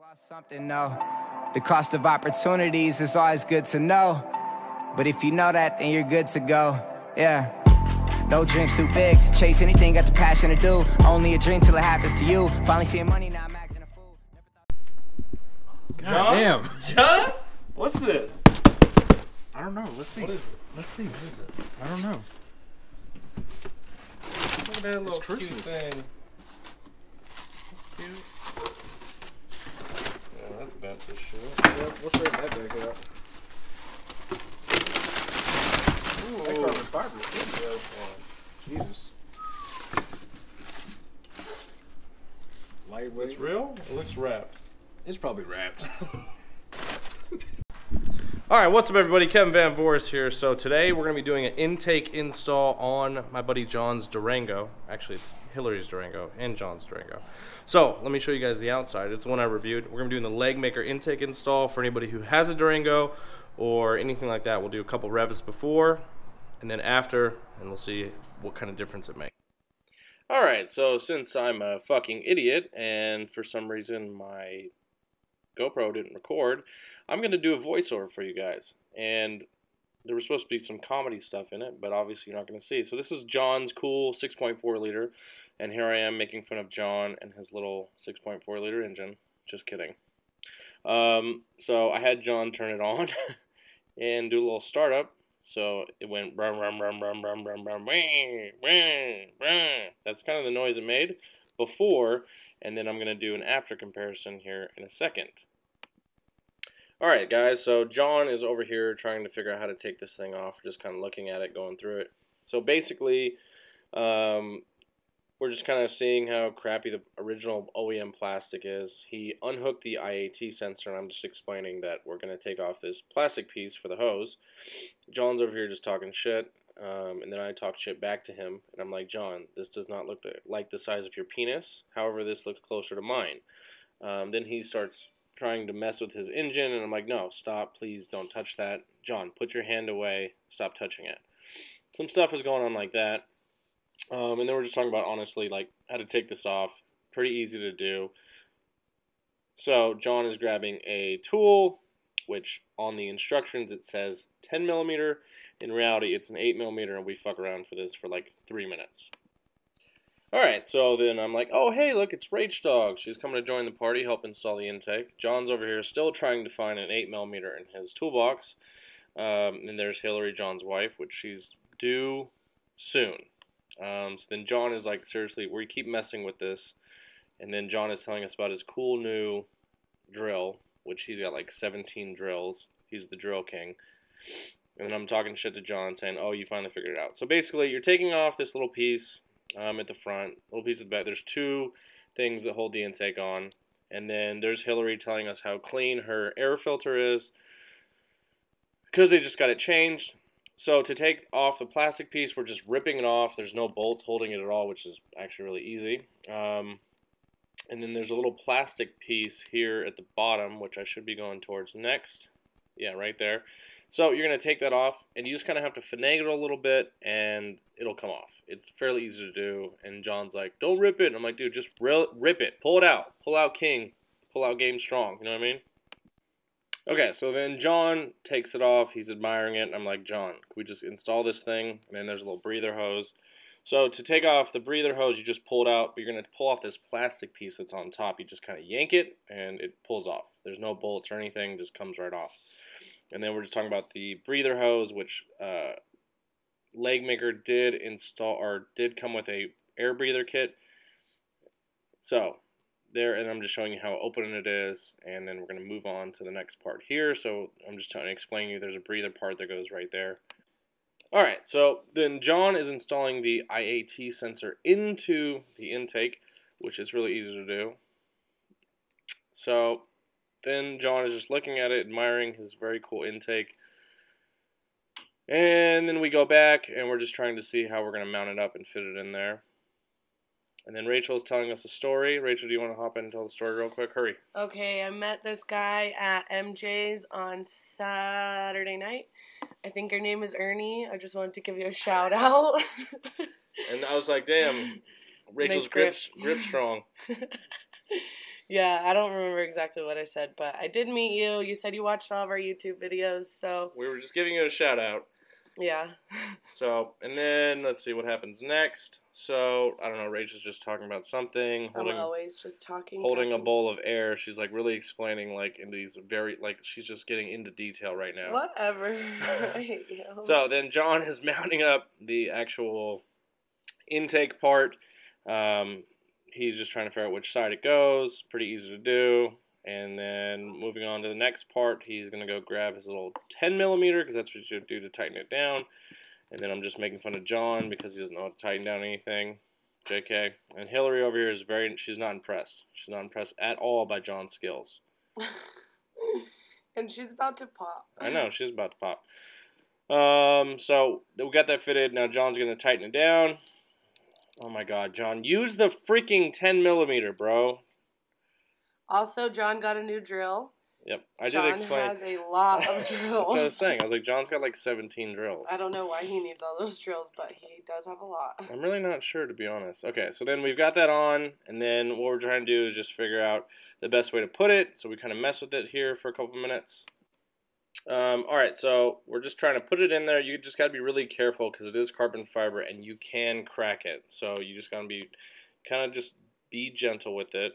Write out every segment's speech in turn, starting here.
Lost something, no. The cost of opportunities is always good to know. But if you know that, then you're good to go. Yeah. No dreams too big. Chase anything, got the passion to do. Only a dream till it happens to you. Finally seeing money, now I'm acting a fool. God damn. John? What's this? I don't know. Let's see. What is it? Let's see. What is it? I don't know. Look at that little cute Christmas. thing. That's cute. Yeah, that's bad for shit. Yeah, we'll straighten that back out. Ooh. That carbon fiber. Yeah, Jesus. Lightweight. it's real? It looks wrapped. It's probably wrapped. Alright, what's up everybody? Kevin Van Voris here. So today we're going to be doing an intake install on my buddy John's Durango. Actually, it's Hillary's Durango and John's Durango. So, let me show you guys the outside. It's the one I reviewed. We're going to be doing the Legmaker intake install for anybody who has a Durango or anything like that. We'll do a couple revs before and then after, and we'll see what kind of difference it makes. Alright, so since I'm a fucking idiot and for some reason my GoPro didn't record, I'm going to do a voiceover for you guys. And there was supposed to be some comedy stuff in it, but obviously you're not going to see. So this is John's cool 6.4 liter, and here I am making fun of John and his little 6.4 liter engine. Just kidding. So I had John turn it on and do a little startup. So it went brum, brum, brum, brum, brum, brum, brum, brum, brum, brum. That's kind of the noise it made before, and then I'm going to do an after comparison here in a second. Alright guys, so John is over here trying to figure out how to take this thing off. We're just kind of looking at it, going through it. So basically, we're just kind of seeing how crappy the original OEM plastic is. He unhooked the Iat sensor, and I'm just explaining that we're going to take off this plastic piece for the hose. John's over here just talking shit, and then I talk shit back to him, and I'm like, John, this does not look like the size of your penis. However, this looks closer to mine. Then he starts trying to mess with his engine, and I'm like, no, stop, please don't touch that. John, put your hand away, stop touching it. Some stuff is going on like that. And then we're just talking about, honestly, like, how to take this off. Pretty easy to do. So John is grabbing a tool, which on the instructions it says 10 millimeter. In reality, it's an 8 millimeter, and we fuck around for this for like 3 minutes. Alright, so then I'm like, oh hey, look, it's Rach Dog. She's coming to join the party, help install the intake. John's over here still trying to find an 8 millimeter in his toolbox. And there's Hillary, John's wife, which she's due soon. So then John is like, seriously, we keep messing with this. And then John is telling us about his cool new drill, which he's got like 17 drills. He's the drill king. And then I'm talking shit to John saying, oh, you finally figured it out. So basically, you're taking off this little piece at the front, little piece of the back. There's two things that hold the intake on. And then there's Hillary telling us how clean her air filter is, because they just got it changed. So to take off the plastic piece, we're just ripping it off. There's no bolts holding it at all, which is actually really easy. And then there's a little plastic piece here at the bottom, which I should be going towards next. Yeah, right there. So you're going to take that off, and you just kind of have to finagle a little bit, and it'll come off. It's fairly easy to do, and John's like, don't rip it. And I'm like, dude, just rip it. Pull it out. Pull out king. Pull out game strong. You know what I mean? Okay, so then John takes it off. He's admiring it, and I'm like, John, can we just install this thing? And then there's a little breather hose. So to take off the breather hose, you just pull it out, but you're going to pull off this plastic piece that's on top. You just kind of yank it, and it pulls off. There's no bolts or anything. It just comes right off. And then we're just talking about the breather hose, which Legmaker did install, or did come with a air breather kit. So there, and I'm just showing you how open it is, and then we're going to move on to the next part here. So I'm just trying to explain to you there's a breather part that goes right there. Alright, so then John is installing the Iat sensor into the intake, which is really easy to do. So then John is just looking at it, admiring his very cool intake. And then we go back, and we're just trying to see how we're going to mount it up and fit it in there. And then Rachel is telling us a story. Rachel, do you want to hop in and tell the story real quick? Hurry. Okay, I met this guy at MJ's on Saturday night. I think her name is Ernie. I just wanted to give you a shout out. And I was like, damn, Rachel's Nice grip. grip strong. Yeah, I don't remember exactly what I said, but I did meet you. You said you watched all of our YouTube videos, so We were just giving you a shout out. yeah. So, and then let's see what happens next. So, I don't know, Rachel's just talking about something, I'm always just talking. a bowl of air. She's like really explaining like in these very like she's just getting into detail right now. Whatever. I hate you. So then John is mounting up the actual intake part. He's just trying to figure out which side it goes. Pretty easy to do. And then moving on to the next part, he's going to go grab his little 10 millimeter because that's what you do to tighten it down. And then I'm just making fun of John because he doesn't know how to tighten down anything. JK. And Hillary over here is she's not impressed. She's not impressed at all by John's skills. And she's about to pop. I know, she's about to pop. So we got that fitted. Now John's going to tighten it down. Oh my god, John, use the freaking 10 millimeter, bro. Also, John got a new drill. Yep, I did explain. John has a lot of drills. That's what I was saying. I was like, John's got like 17 drills. I don't know why he needs all those drills, but he does have a lot. I'm really not sure, to be honest. Okay, so then we've got that on, and then what we're trying to do is just figure out the best way to put it. So we kind of mess with it here for a couple minutes. Alright, so we're just trying to put it in there. You just got to be really careful because it is carbon fiber and you can crack it. So you just got to be kind of just be gentle with it.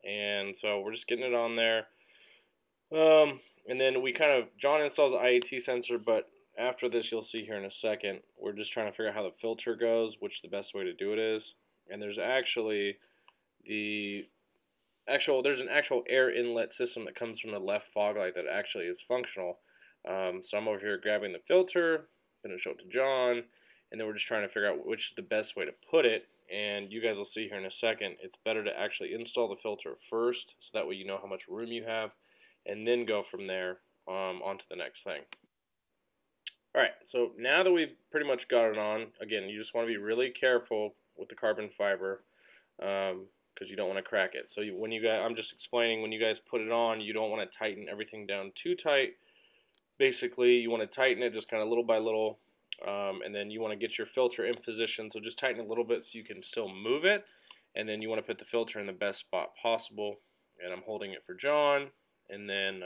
And so we're just getting it on there. And then John installs the Iat sensor, but after this you'll see here in a second, we're just trying to figure out how the filter goes, which the best way to do it is. And there's actually there's an actual air inlet system that comes from the left fog light that actually is functional. So I'm over here grabbing the filter, going to show it to John, and then we're just trying to figure out which is the best way to put it. And you guys will see here in a second, it's better to actually install the filter first, so that way you know how much room you have, and then go from there on to the next thing. Alright, so now that we've pretty much got it on, again, you just want to be really careful with the carbon fiber, because you don't want to crack it. So I'm just explaining, when you guys put it on, you don't want to tighten everything down too tight. Basically, you want to tighten it just kind of little by little, and then you want to get your filter in position, so just tighten it a little bit so you can still move it, and then you want to put the filter in the best spot possible. And I'm holding it for John, and then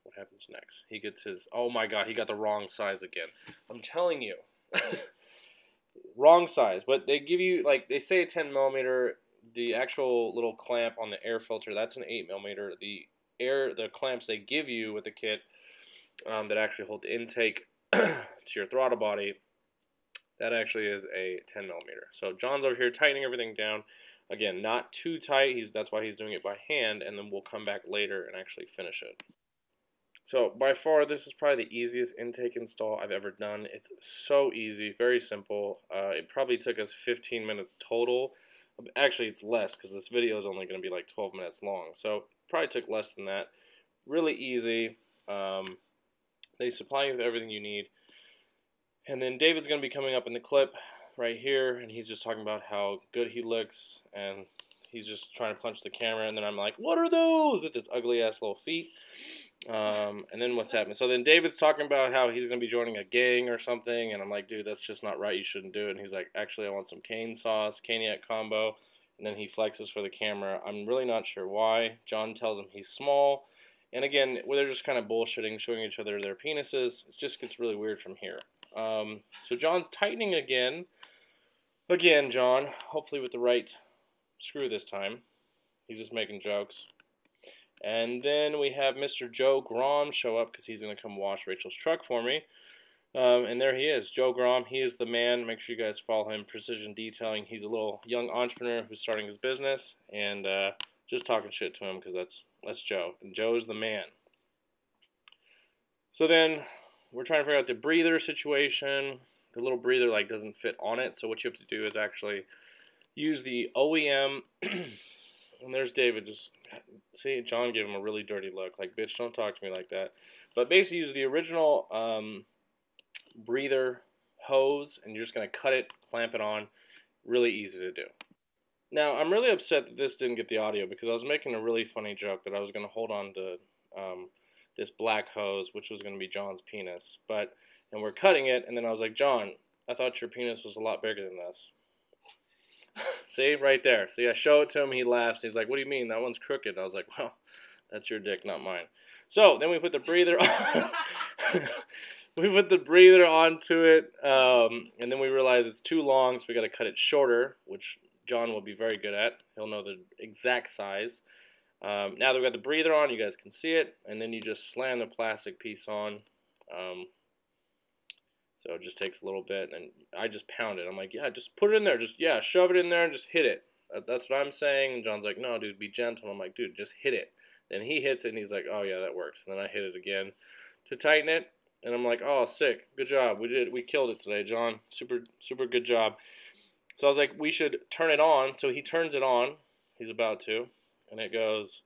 what happens next? He gets his, oh my god, he got the wrong size again. I'm telling you. Wrong size, but they give you, like, they say a 10 millimeter. The actual little clamp on the air filter, that's an 8 millimeter. The clamps they give you with the kit that actually hold the intake to your throttle body, that actually is a 10 millimeter. So John's over here tightening everything down. Again, not too tight. That's why he's doing it by hand, and then we'll come back later and actually finish it. So by far, this is probably the easiest intake install I've ever done. It's so easy, very simple. It probably took us 15 minutes total. Actually, it's less because this video is only going to be like 12 minutes long. So probably took less than that. Really easy. They supply you with everything you need. And then David's going to be coming up in the clip right here, and he's just talking about how good he looks, and he's just trying to punch the camera, and then I'm like, what are those? With his ugly-ass little feet. And then what's happening? So then David's talking about how he's going to be joining a gang or something, and I'm like, dude, that's just not right. You shouldn't do it. And he's like, actually, I want some cane sauce, caniac combo. And then he flexes for the camera. I'm really not sure why. John tells him he's small. And again, they're just kind of bullshitting, showing each other their penises. It just gets really weird from here. So John's tightening again. Again, John, hopefully with the right screw this time. He's just making jokes. And then we have Mr. Joe Grom show up because he's going to come wash Rachel's truck for me. And there he is, Joe Grom. He is the man. Make sure you guys follow him. Precision Detailing. He's a little young entrepreneur who's starting his business. And just talking shit to him because that's Joe. And Joe's the man. So then we're trying to figure out the breather situation. The little breather like doesn't fit on it. So what you have to do is actually use the OEM. And there's David. Just see, John gave him a really dirty look. Like, bitch, don't talk to me like that. But basically use the original breather hose, and you're just going to cut it, clamp it on. Really easy to do. Now, I'm really upset that this didn't get the audio because I was making a really funny joke that I was going to hold on to this black hose, which was going to be John's penis. And we're cutting it, and then I was like, John, I thought your penis was a lot bigger than this. See, right there. See, I show it to him, he laughs. He's like, what do you mean? That one's crooked. I was like, well, that's your dick, not mine. So then we put the breather on. We put the breather onto it, and then we realized it's too long, so we got to cut it shorter, which John will be very good at. He'll know the exact size. Now that we've got the breather on, you guys can see it, and then you just slam the plastic piece on. So it just takes a little bit, and I just pound it. I'm like, yeah, just put it in there. Just, yeah, shove it in there and just hit it. That's what I'm saying. And John's like, no, dude, be gentle. I'm like, dude, just hit it. Then he hits it, and he's like, oh, yeah, that works. And then I hit it again to tighten it. And I'm like, oh, sick. Good job. We killed it today, John. Super good job. So I was like, we should turn it on. So he turns it on. He's about to. And it goes,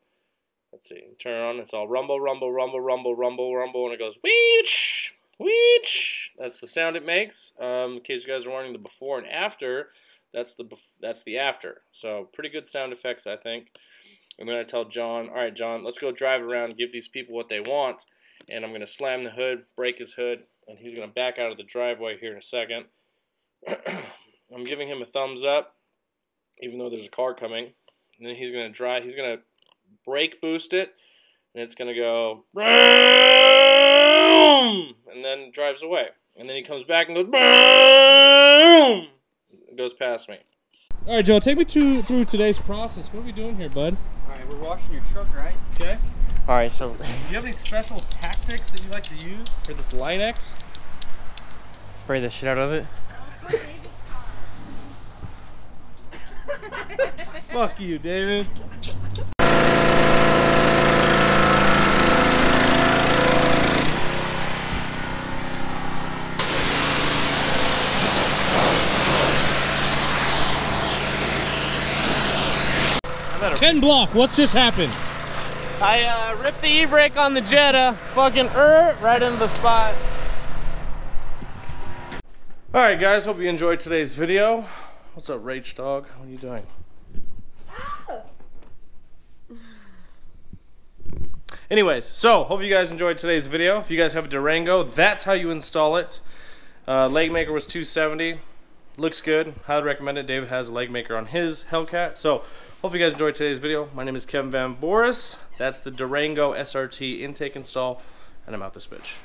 let's see. Turn it on. It's all rumble, rumble, rumble, rumble, rumble, rumble. And it goes, weech, weech. That's the sound it makes. In case you guys are wondering the before and after, that's the after. So pretty good sound effects, I think. And then I tell John, all right, John, let's go drive around and give these people what they want. And I'm going to slam the hood, break his hood, and he's going to back out of the driveway here in a second. I'm giving him a thumbs up, even though there's a car coming. And then he's going to drive, he's going to brake boost it, and it's going to go, and then drives away. And then he comes back and goes, it goes past me. All right, Joe, take me through today's process. What are we doing here, bud? All right, we're washing your truck, right? Okay. All right, so Do you have any special tactics that you like to use for this Line-X? spray the shit out of it. Fuck you, David. Ken Block, what's just happened? I ripped the e-brake on the Jetta, fucking right into the spot. Alright guys, hope you enjoyed today's video. What's up, Rach Dog? What are you doing? Anyways, so hope you guys enjoyed today's video. If you guys have a Durango, that's how you install it. Legmaker was $270. Looks good. Highly recommend it. David has a Legmaker on his Hellcat. So hope you guys enjoyed today's video. My name is Kevin Van Voris. That's the Durango SRT intake install, and I'm out this bitch.